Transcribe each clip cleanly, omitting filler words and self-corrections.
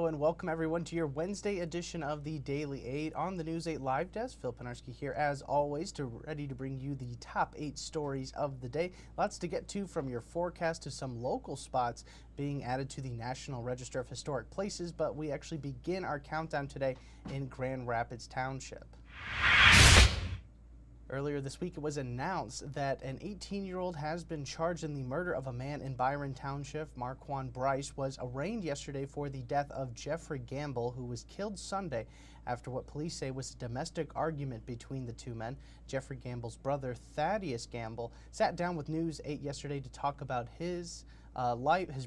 Hello and welcome everyone to your Wednesday edition of the Daily 8 on the News 8 Live Desk. Phil Penarski here as always, ready to bring you the top 8 stories of the day. Lots to get to, from your forecast to some local spots being added to the National Register of Historic Places, but we actually begin our countdown today in Grand Rapids Township. Earlier this week, it was announced that an 18-year-old has been charged in the murder of a man in Byron Township. Marquand Bryce was arraigned yesterday for the death of Jeffrey Gamble, who was killed Sunday after what police say was a domestic argument between the two men. Jeffrey Gamble's brother, Thaddeus Gamble, sat down with News 8 yesterday to talk about his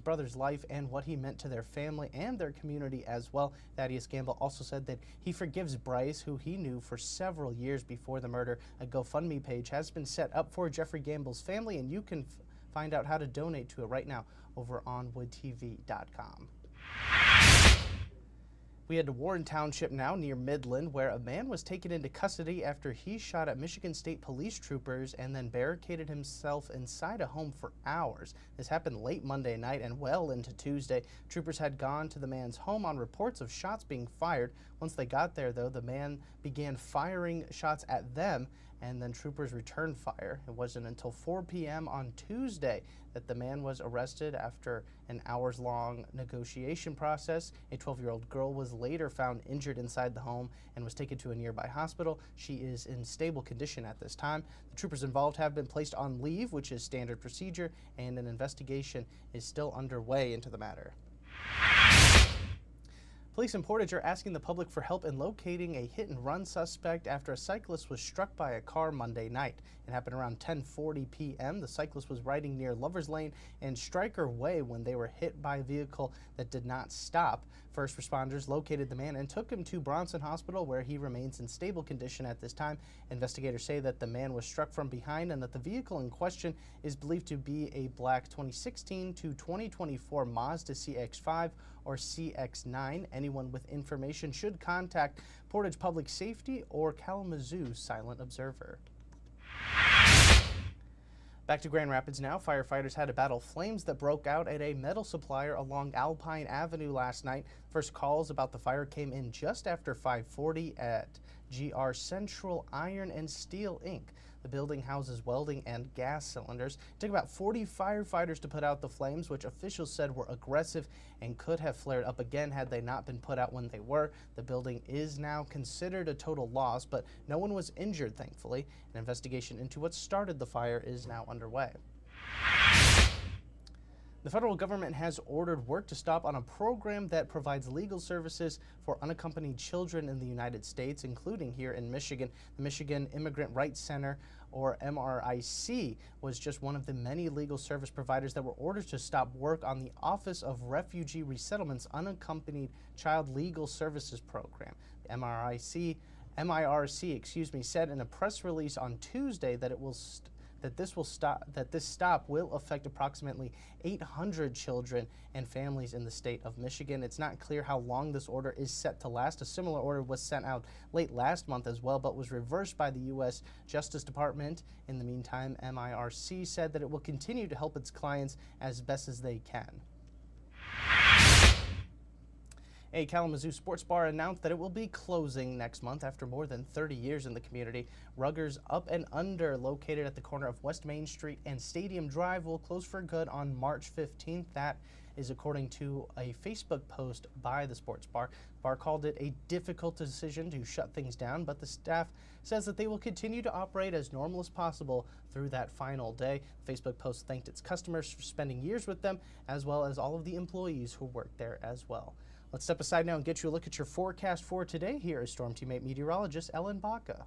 brother's life and what he meant to their family and their community as well. Thaddeus Gamble also said that he forgives Bryce, who he knew for several years before the murder. A GoFundMe page has been set up for Jeffrey Gamble's family, and you can find out how to donate to it right now over on woodtv.com. We head to Warren Township now, near Midland, where a man was taken into custody after he shot at Michigan State police troopers and then barricaded himself inside a home for hours. This happened late Monday night and well into Tuesday. Troopers had gone to the man's home on reports of shots being fired. Once they got there, though, the man began firing shots at them, and then troopers returned fire. It wasn't until 4 p.m. on Tuesday that the man was arrested after an hours-long negotiation process. A 12-year-old girl was later found injured inside the home and was taken to a nearby hospital. She is in stable condition at this time. The troopers involved have been placed on leave, which is standard procedure, and an investigation is still underway into the matter. Police in Portage are asking the public for help in locating a hit-and-run suspect after a cyclist was struck by a car Monday night. It happened around 10:40 p.m. The cyclist was riding near Lover's Lane and Stryker Way when they were hit by a vehicle that did not stop. First responders located the man and took him to Bronson Hospital, where he remains in stable condition at this time. Investigators say that the man was struck from behind and that the vehicle in question is believed to be a black 2016 to 2024 Mazda CX-5 or CX-9. Anyone with information should contact Portage Public Safety or Kalamazoo Silent Observer. Back to Grand Rapids now. Firefighters had to battle flames that broke out at a metal supplier along Alpine Avenue last night. First calls about the fire came in just after 5:40 at GR Central Iron and Steel Inc. The building houses welding and gas cylinders. It took about 40 firefighters to put out the flames, which officials said were aggressive and could have flared up again had they not been put out when they were. The building is now considered a total loss, but no one was injured, thankfully. An investigation into what started the fire is now underway. The federal government has ordered work to stop on a program that provides legal services for unaccompanied children in the United States, including here in Michigan. The Michigan Immigrant Rights Center, or MRIC, was just one of the many legal service providers that were ordered to stop work on the Office of Refugee Resettlement's Unaccompanied Child Legal Services Program. The MIRC, said in a press release on Tuesday that this stop will affect approximately 800 children and families in the state of Michigan. It's not clear how long this order is set to last. A similar order was sent out late last month as well, but was reversed by the U.S. Justice Department. In the meantime, MIRC said that it will continue to help its clients as best as they can. A Kalamazoo sports bar announced that it will be closing next month after more than 30 years in the community. Ruggers Up and Under, located at the corner of West Main Street and Stadium Drive, will close for good on March 15th. That is according to a Facebook post by the sports bar. The bar called it a difficult decision to shut things down, but the staff says that they will continue to operate as normal as possible through that final day. The Facebook post thanked its customers for spending years with them, as well as all of the employees who work there as well. Let's step aside now and get you a look at your forecast for today. Here is Storm Teammate meteorologist Ellen Baca.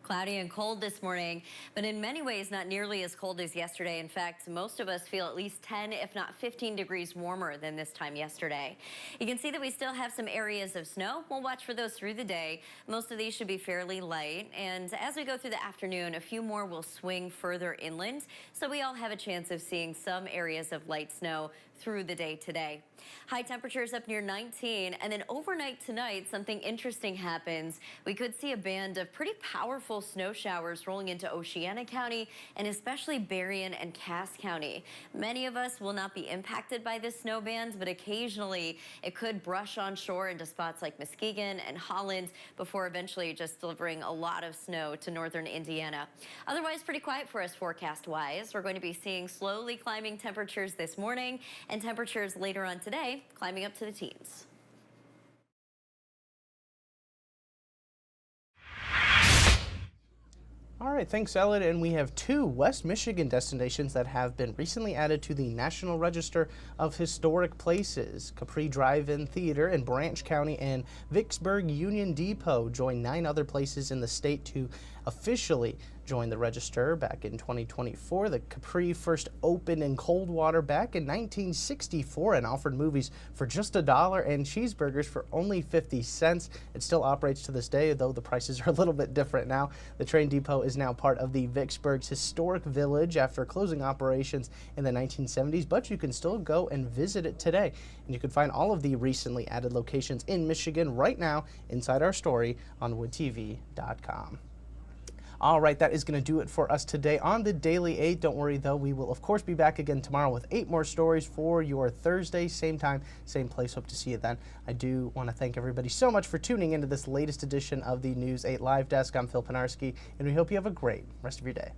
Cloudy and cold this morning, but in many ways not nearly as cold as yesterday. In fact, most of us feel at least 10, if not 15 degrees warmer than this time yesterday. You can see that we still have some areas of snow. We'll watch for those through the day. Most of these should be fairly light, and as we go through the afternoon, a few more will swing further inland, so we all have a chance of seeing some areas of light snow through the day today. High temperatures up near 19, and then overnight tonight, something interesting happens. We could see a band of pretty powerful snow showers rolling into Oceana County and especially Berrien and Cass County. Many of us will not be impacted by this snow band, but occasionally it could brush on shore into spots like Muskegon and Holland before eventually just delivering a lot of snow to northern Indiana. Otherwise, pretty quiet for us forecast-wise. We're going to be seeing slowly climbing temperatures this morning and temperatures later on today climbing up to the teens. All right, thanks, Ellen. And we have two West Michigan destinations that have been recently added to the National Register of Historic Places. Capri Drive-In Theater in Branch County and Vicksburg Union Depot join 9 other places in the state to officially join the register. Back in 2024, the Capri first opened in Coldwater back in 1964 and offered movies for just $1 and cheeseburgers for only 50 cents. It still operates to this day, though the prices are a little bit different now. The train depot is now part of the Vicksburg's Historic Village after closing operations in the 1970s, but you can still go and visit it today. And you can find all of the recently added locations in Michigan right now inside our story on woodtv.com. All right, that is going to do it for us today on the Daily 8. Don't worry, though, we will, of course, be back again tomorrow with 8 more stories for your Thursday. Same time, same place. Hope to see you then. I do want to thank everybody so much for tuning into this latest edition of the News 8 Live Desk. I'm Phil Penarski, and we hope you have a great rest of your day.